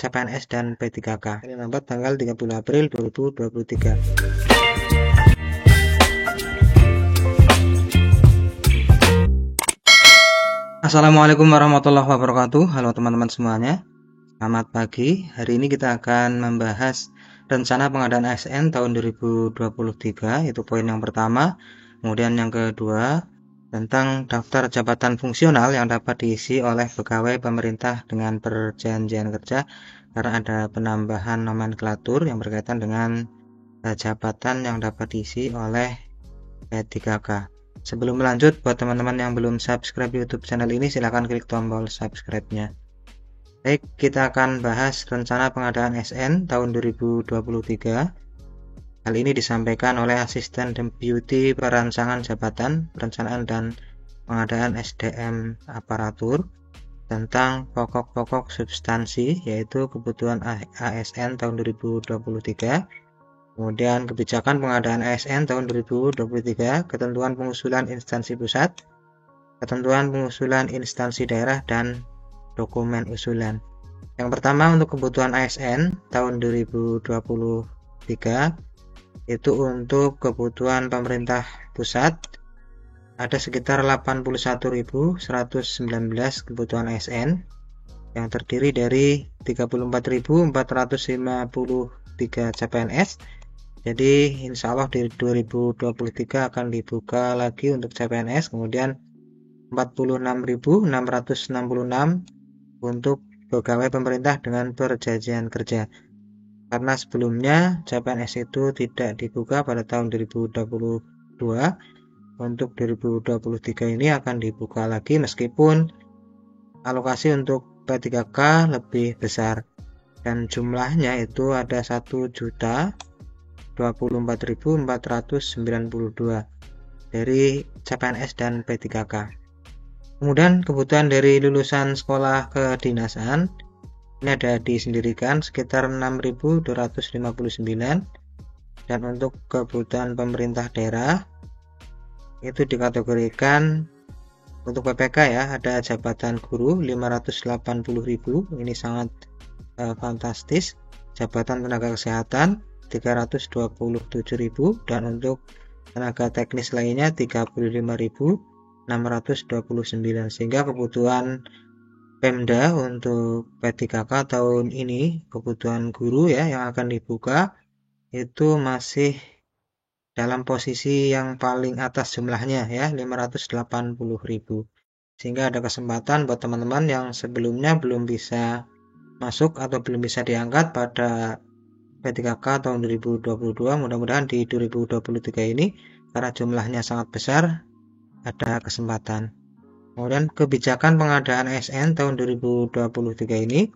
CPNS dan P3K. Ini nomor tanggal 30 April 2023. Assalamualaikum warahmatullahi wabarakatuh. Halo teman-teman semuanya. Selamat pagi. Hari ini kita akan membahas rencana pengadaan ASN tahun 2023, itu poin yang pertama. Kemudian yang kedua, tentang daftar jabatan fungsional yang dapat diisi oleh pegawai pemerintah dengan perjanjian kerja, karena ada penambahan nomenklatur yang berkaitan dengan jabatan yang dapat diisi oleh P3K. Sebelum lanjut, buat teman-teman yang belum subscribe YouTube channel ini, silahkan klik tombol subscribe-nya. Baik, kita akan bahas rencana pengadaan SN tahun 2023. Hal ini disampaikan oleh Asisten Deputi Perancangan Jabatan, Perencanaan dan Pengadaan SDM Aparatur tentang pokok-pokok substansi, yaitu kebutuhan ASN tahun 2023. Kemudian kebijakan pengadaan ASN tahun 2023, ketentuan pengusulan instansi pusat, ketentuan pengusulan instansi daerah, dan dokumen usulan. Yang pertama, untuk kebutuhan ASN tahun 2023, itu untuk kebutuhan pemerintah pusat ada sekitar 81.119 kebutuhan ASN yang terdiri dari 34.453 CPNS. Jadi insya Allah di 2023 akan dibuka lagi untuk CPNS, kemudian 46.666 untuk pegawai pemerintah dengan perjanjian kerja. Karena sebelumnya CPNS itu tidak dibuka pada tahun 2022, untuk 2023 ini akan dibuka lagi meskipun alokasi untuk P3K lebih besar dan jumlahnya itu ada 1.024.492 dari CPNS dan P3K. Kemudian kebutuhan dari lulusan sekolah kedinasan ini ada disendirikan sekitar 6.259, dan untuk kebutuhan pemerintah daerah itu dikategorikan untuk PPK ya, ada jabatan guru 580.000, ini sangat fantastis. Jabatan tenaga kesehatan 327.000, dan untuk tenaga teknis lainnya 35.629, sehingga kebutuhan Pemda untuk P3K tahun ini, kebutuhan guru ya yang akan dibuka itu masih dalam posisi yang paling atas jumlahnya ya, 580.000, sehingga ada kesempatan buat teman-teman yang sebelumnya belum bisa masuk atau belum bisa diangkat pada P3K tahun 2022, mudah-mudahan di 2023 ini karena jumlahnya sangat besar ada kesempatan. Kemudian kebijakan pengadaan ASN tahun 2023 ini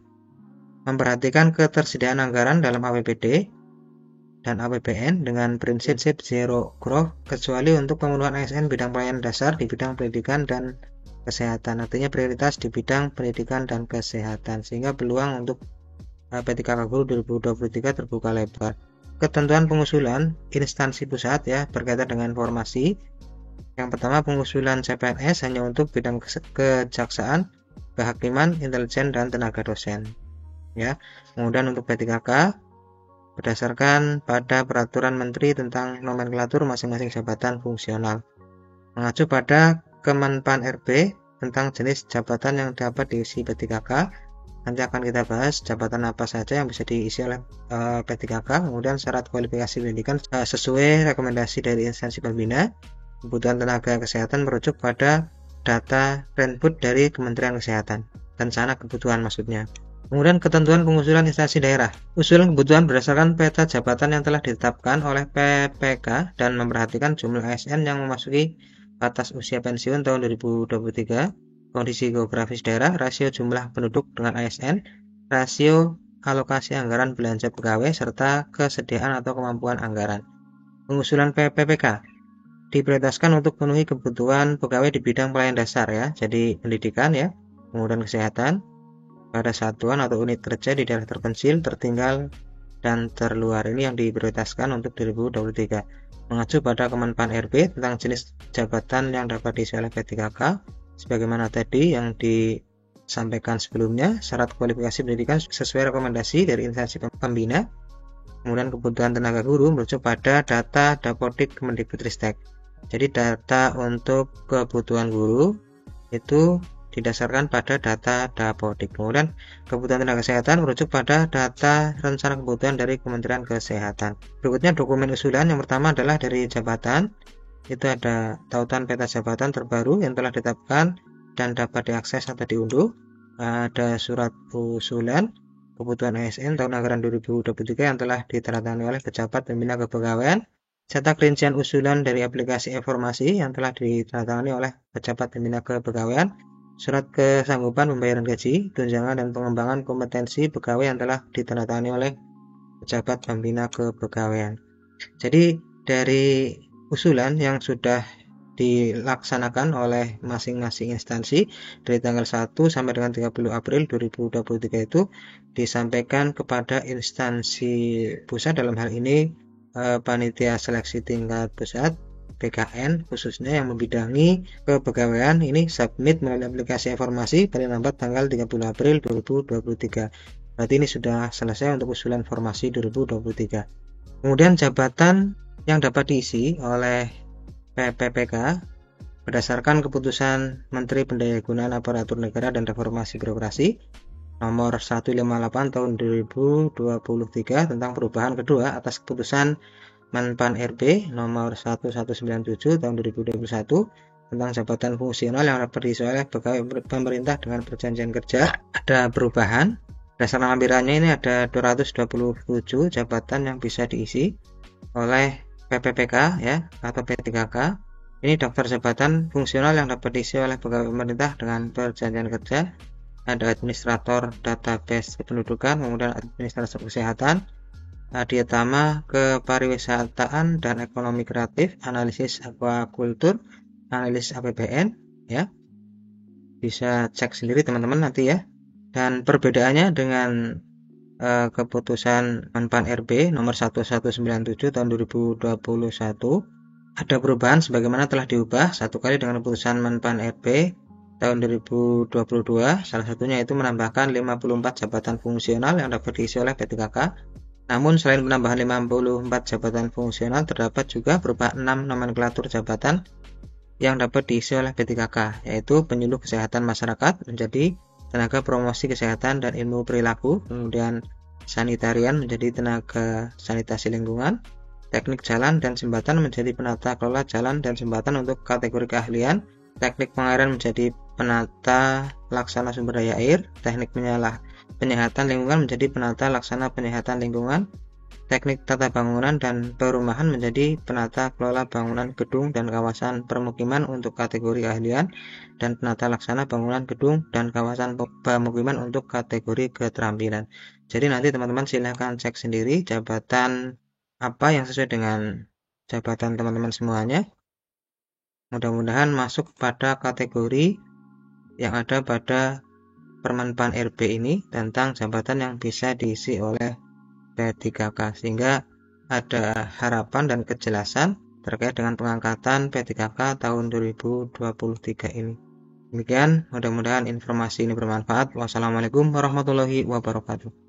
memperhatikan ketersediaan anggaran dalam APBD dan APBN dengan prinsip zero growth kecuali untuk pemenuhan ASN bidang pelayanan dasar di bidang pendidikan dan kesehatan. Artinya prioritas di bidang pendidikan dan kesehatan, sehingga peluang untuk P3K Guru 2023 terbuka lebar. Ketentuan pengusulan instansi pusat ya berkaitan dengan formasi. Yang pertama, pengusulan CPNS hanya untuk bidang kejaksaan, kehakiman, intelijen, dan tenaga dosen. Ya. Kemudian untuk P3K berdasarkan pada peraturan menteri tentang nomenklatur masing-masing jabatan fungsional, mengacu pada Kemenpan RB tentang jenis jabatan yang dapat diisi P3K. Nanti akan kita bahas jabatan apa saja yang bisa diisi oleh P3K. Kemudian syarat kualifikasi pendidikan sesuai rekomendasi dari instansi pembina. Kebutuhan tenaga kesehatan merujuk pada data Renbud dari Kementerian Kesehatan, rencana kebutuhan maksudnya. Kemudian ketentuan pengusulan instansi daerah. Usulan kebutuhan berdasarkan peta jabatan yang telah ditetapkan oleh PPK dan memperhatikan jumlah ASN yang memasuki batas usia pensiun tahun 2023, kondisi geografis daerah, rasio jumlah penduduk dengan ASN, rasio alokasi anggaran belanja pegawai, serta kesediaan atau kemampuan anggaran. Pengusulan PPK diprioritaskan untuk memenuhi kebutuhan pegawai di bidang pelayanan dasar ya, jadi pendidikan ya, kemudian kesehatan pada satuan atau unit kerja di daerah terpencil, tertinggal, dan terluar. Ini yang diprioritaskan untuk 2023. Mengacu pada Kemenpan RB tentang jenis jabatan yang dapat diisi oleh P3K, sebagaimana tadi yang sampaikan sebelumnya, syarat kualifikasi pendidikan sesuai rekomendasi dari instansi pembina. Kemudian kebutuhan tenaga guru merujuk pada data Dapodik Kemendikbudristek. Jadi data untuk kebutuhan guru itu didasarkan pada data Dapodik. Kemudian kebutuhan tenaga kesehatan merujuk pada data rencana kebutuhan dari Kementerian Kesehatan. Berikutnya dokumen usulan. Yang pertama adalah dari jabatan. Itu ada tautan peta jabatan terbaru yang telah ditetapkan dan dapat diakses atau diunduh. Ada surat usulan kebutuhan ASN tahun anggaran 2023 yang telah ditandatangani oleh pejabat pembina kepegawaian, serta rincian usulan dari aplikasi informasi yang telah ditandatangani oleh pejabat pembina kepegawaian, surat kesanggupan pembayaran gaji, tunjangan dan pengembangan kompetensi pegawai yang telah ditandatangani oleh pejabat pembina kepegawaian. Jadi dari usulan yang sudah dilaksanakan oleh masing-masing instansi dari tanggal 1 sampai dengan 30 April 2023 itu disampaikan kepada instansi pusat, dalam hal ini panitia seleksi tingkat pusat PKN khususnya yang membidangi kepegawaian, ini submit melalui aplikasi informasi paling lambat tanggal 30 April 2023. Berarti ini sudah selesai untuk usulan formasi 2023. Kemudian jabatan yang dapat diisi oleh PPPK berdasarkan keputusan Menteri Pendayagunaan Aparatur Negara dan Reformasi Birokrasi nomor 158 tahun 2023 tentang perubahan kedua atas keputusan Menpan RB nomor 1197 tahun 2021 tentang jabatan fungsional yang dapat diisi oleh pegawai pemerintah dengan perjanjian kerja. Ada perubahan. Berdasarkan lampirannya ini ada 227 jabatan yang bisa diisi oleh PPPK ya atau P3K. Ini daftar jabatan fungsional yang dapat diisi oleh pegawai pemerintah dengan perjanjian kerja. Ada administrator database kependudukan, kemudian administrator kesehatan, dietama kepariwisataan dan ekonomi kreatif, analisis aquakultur, analisis APBN ya. Bisa cek sendiri teman-teman nanti ya. Dan perbedaannya dengan keputusan Menpan RB nomor 1197 tahun 2021 ada perubahan sebagaimana telah diubah satu kali dengan keputusan Menpan RB tahun 2022. Salah satunya itu menambahkan 54 jabatan fungsional yang dapat diisi oleh P3K. Namun selain penambahan 54 jabatan fungsional, terdapat juga berupa 6 nomenklatur jabatan yang dapat diisi oleh P3K, yaitu penyuluh kesehatan masyarakat menjadi tenaga promosi kesehatan dan ilmu perilaku, kemudian sanitarian menjadi tenaga sanitasi lingkungan, teknik jalan dan jembatan menjadi penata kelola jalan dan jembatan untuk kategori keahlian, teknik pengairan menjadi penata laksana sumber daya air, teknik penyehatan lingkungan menjadi penata laksana penyehatan lingkungan, teknik tata bangunan dan perumahan menjadi penata kelola bangunan gedung dan kawasan permukiman untuk kategori keahlian, dan penata laksana bangunan gedung dan kawasan pemukiman untuk kategori keterampilan. Jadi nanti teman-teman silahkan cek sendiri jabatan apa yang sesuai dengan jabatan teman-teman semuanya. Mudah-mudahan masuk pada kategori yang ada pada Permenpan RB ini tentang jabatan yang bisa diisi oleh P3K, sehingga ada harapan dan kejelasan terkait dengan pengangkatan P3K tahun 2023 ini. Demikian, mudah-mudahan informasi ini bermanfaat. Wassalamualaikum warahmatullahi wabarakatuh.